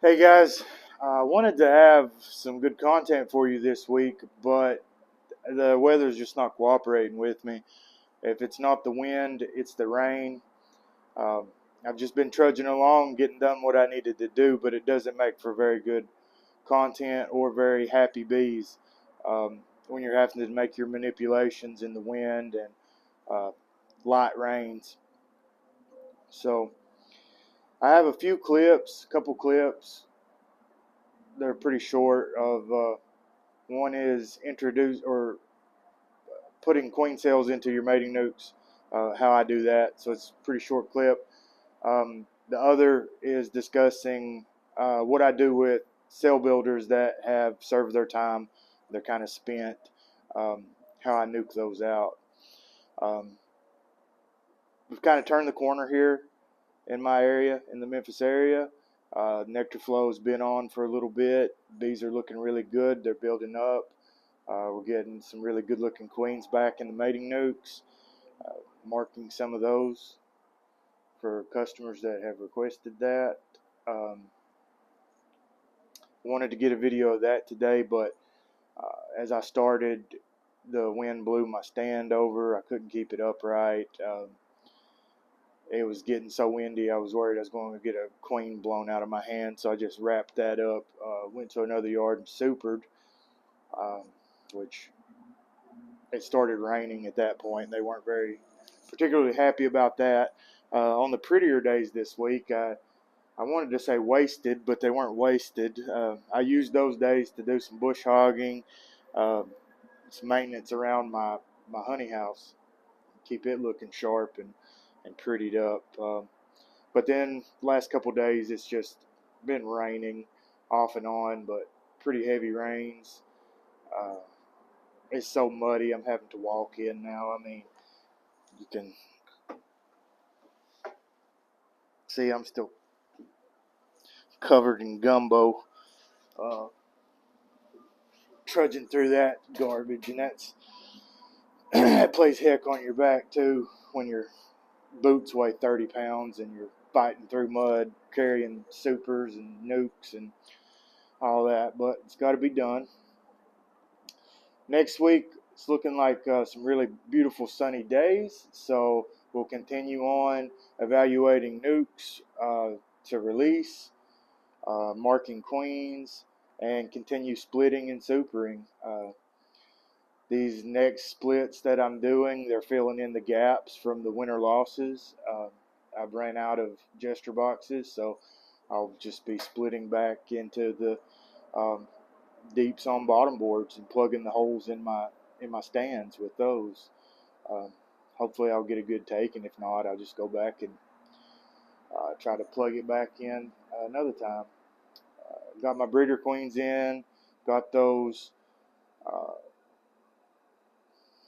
Hey guys, I wanted to have some good content for you this week, but the weather's just not cooperating with me. If it's not the wind, it's the rain. Um, I've just been trudging along, getting done what I needed to do, but it doesn't make for very good content or very happy bees when you're having to make your manipulations in the wind and uh, light rains. So I have a few clips, a couple clips. They're pretty short of one is introduce or putting queen cells into your mating nukes, how I do that. So it's a pretty short clip. The other is discussing what I do with cell builders that have served their time. They're kind of spent. Um, how I nuke those out. Um, we've kind of turned the corner here in my area, in the Memphis area. Nectar flow has been on for a little bit. Bees are looking really good. They're building up. We're getting some really good looking queens back in the mating nukes, marking some of those for customers that have requested that. Um, wanted to get a video of that today, but as I started, the wind blew my stand over. I couldn't keep it upright. It was getting so windy, I was worried I was going to get a queen blown out of my hand, so I just wrapped that up, went to another yard and supered, um, which it started raining at that point. They weren't very particularly happy about that. On the prettier days this week, I wanted to say wasted, but they weren't wasted. I used those days to do some bush hogging, uh, some maintenance around my honey house, keep it looking sharp and prettied up. But then last couple days, it's just been raining off and on, but pretty heavy rains. Uh, it's so muddy. I'm having to walk in now. I mean, you can see I'm still covered in gumbo, uh, trudging through that garbage, and that plays heck on your back too when your boots weigh 30 pounds and you're fighting through mud, carrying supers and nukes and all that. But it's got to be done. Next week, it's looking like some really beautiful sunny days, so we'll continue on evaluating nukes to release, marking queens, and continue splitting and supering. These next splits that I'm doing, they're filling in the gaps from the winter losses. I've ran out of gesture boxes, so I'll just be splitting back into the um, deeps on bottom boards and plugging the holes in my stands with those. Um, Hopefully, I'll get a good take, and if not, I'll just go back and try to plug it back in another time. Got my breeder queens in, got those. Uh,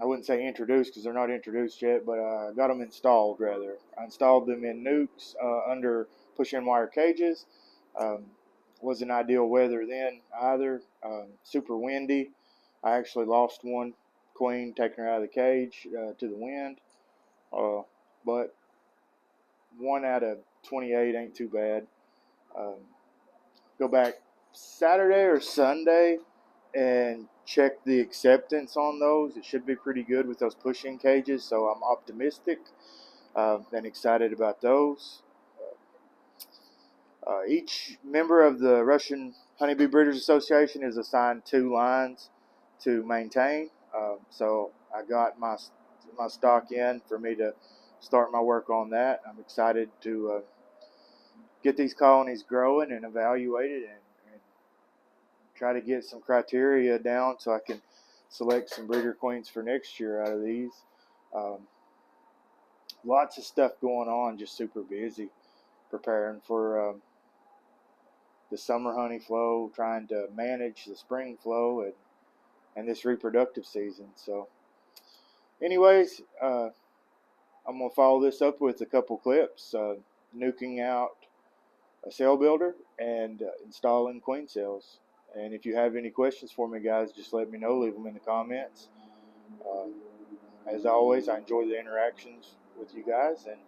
I wouldn't say introduced because they're not introduced yet, but I got them installed rather. I installed them in nukes under push-in wire cages. Um, wasn't ideal weather then either. Super windy. I actually lost one queen, taking her out of the cage to the wind. Uh, but 1 out of 28 ain't too bad. Um, go back Saturday or Sunday and check the acceptance on those. It should be pretty good with those push-in cages, so I'm optimistic and excited about those. Each member of the Russian Honeybee Breeders Association is assigned 2 lines to maintain. So I got my stock in for me to start my work on that. I'm excited to get these colonies growing and evaluated and try to get some criteria down so I can select some breeder queens for next year out of these. Um, Lots of stuff going on, just super busy preparing for the summer honey flow, trying to manage the spring flow and this reproductive season. So, anyways, I'm going to follow this up with a couple clips, nuking out a cell builder and installing queen cells. And if you have any questions for me, guys, just let me know. Leave them in the comments. Uh, as always, I enjoy the interactions with you guys, and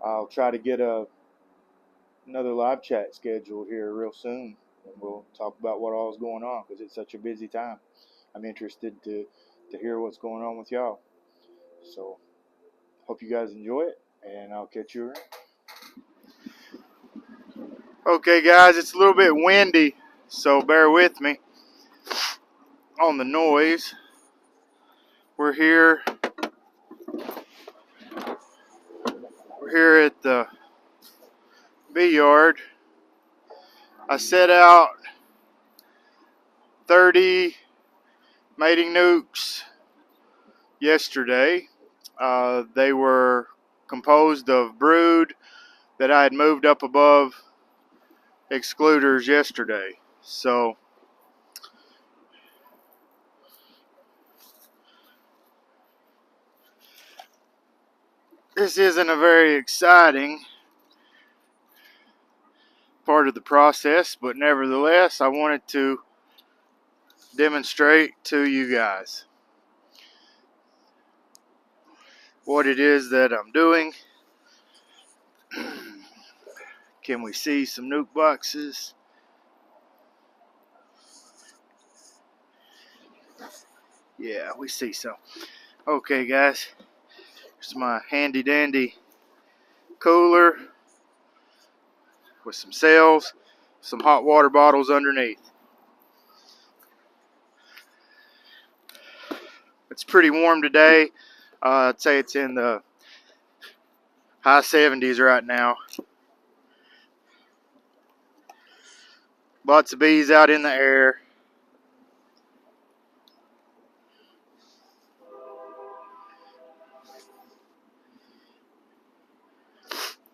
I'll try to get a another live chat scheduled here real soon, and we'll talk about what all is going on because it's such a busy time. I'm interested to hear what's going on with y'all. So hope you guys enjoy it, and I'll catch you around. Okay, guys, it's a little bit windy, so bear with me on the noise. We're here at the bee yard. I set out 30 mating nukes yesterday. They were composed of brood that I had moved up above excluders yesterday. So this isn't a very exciting part of the process, but nevertheless, I wanted to demonstrate to you guys what it is that I'm doing. Can we see some nuke boxes? Yeah, we see some. Okay, guys, here's my handy dandy cooler with some cells, some hot water bottles underneath. It's pretty warm today. I'd say it's in the high 70s right now. Lots of bees out in the air.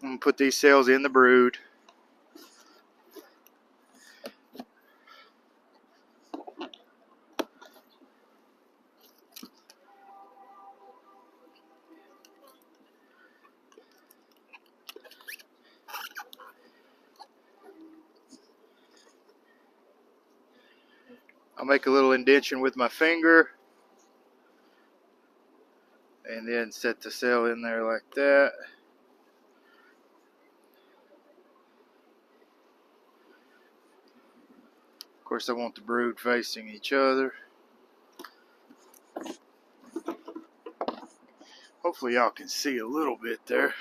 I'm going to put these cells in the brood. I'll make a little indentation with my finger and then set the cell in there like that. Of course, I want the brood facing each other. Hopefully y'all can see a little bit there.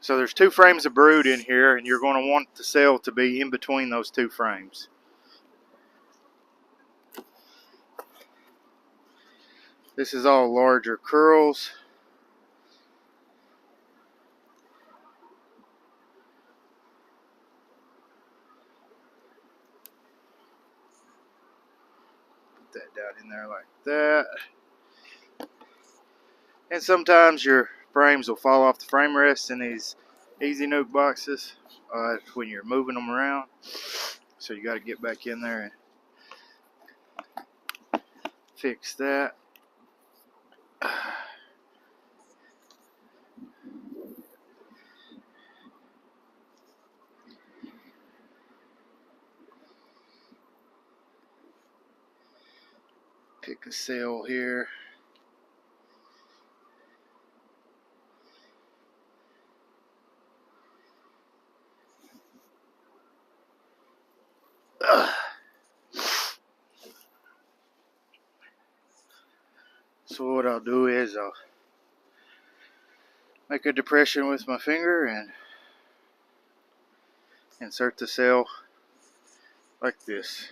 So there's 2 frames of brood in here, and you're going to want the cell to be in between those 2 frames. This is all larger curls. Put that down in there like that. And sometimes your frames will fall off the frame rests in these easy nuke boxes when you're moving them around. So you got to get back in there and fix that. Pick a cell here. So what I'll do is I'll make a depression with my finger and insert the cell like this.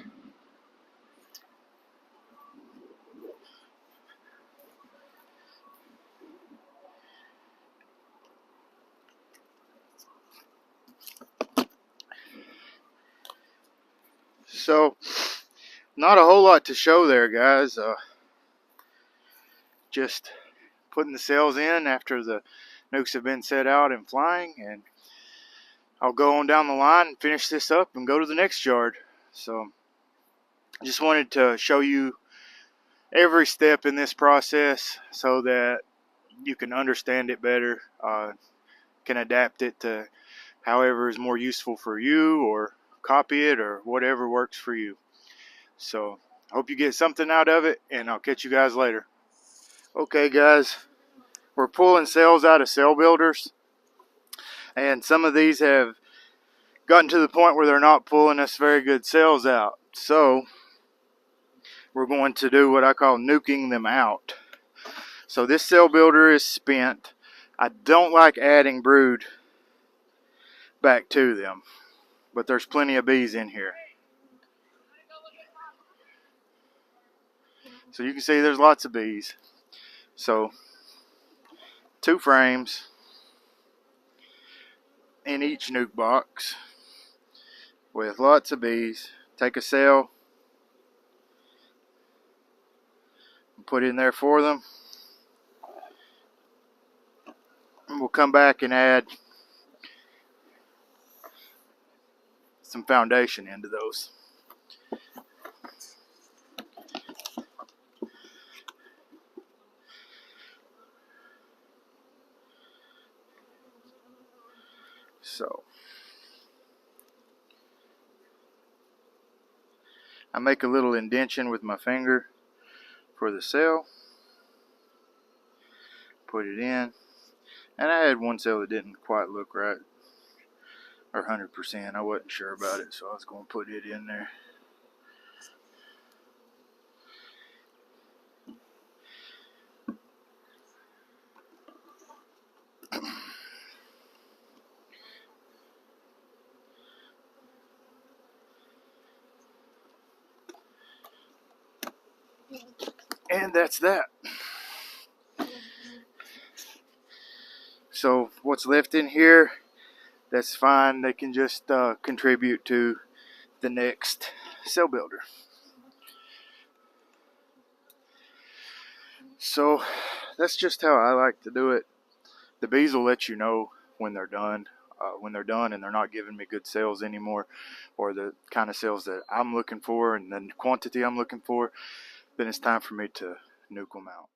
So not a whole lot to show there, guys. Just putting the cells in after the nukes have been set out and flying, and I'll go on down the line and finish this up and go to the next yard. So I just wanted to show you every step in this process so that you can understand it better, can adapt it to however is more useful for you, or copy it or whatever works for you. So I hope you get something out of it, and I'll catch you guys later. Okay guys, we're pulling cells out of Cellbuilders, and some of these have gotten to the point where they're not pulling us very good cells out. So we're going to do what I call nuking them out. So this Cellbuilder is spent. I don't like adding brood back to them, but there's plenty of bees in here. So you can see there's lots of bees. So 2 frames in each nuke box with lots of bees. Take a cell and put it in there for them. And we'll come back and add some foundation into those. So I make a little indentation with my finger for the cell, put it in, and I had one cell that didn't quite look right, or 100%. I wasn't sure about it, so I was going to put it in there. And that's that. So what's left in here, that's fine. They can just contribute to the next Cellbuilder. So that's just how I like to do it. The bees will let you know when they're done. When they're done and they're not giving me good cells anymore, or the kind of cells that I'm looking for and the quantity I'm looking for, then it's time for me to nuke them out.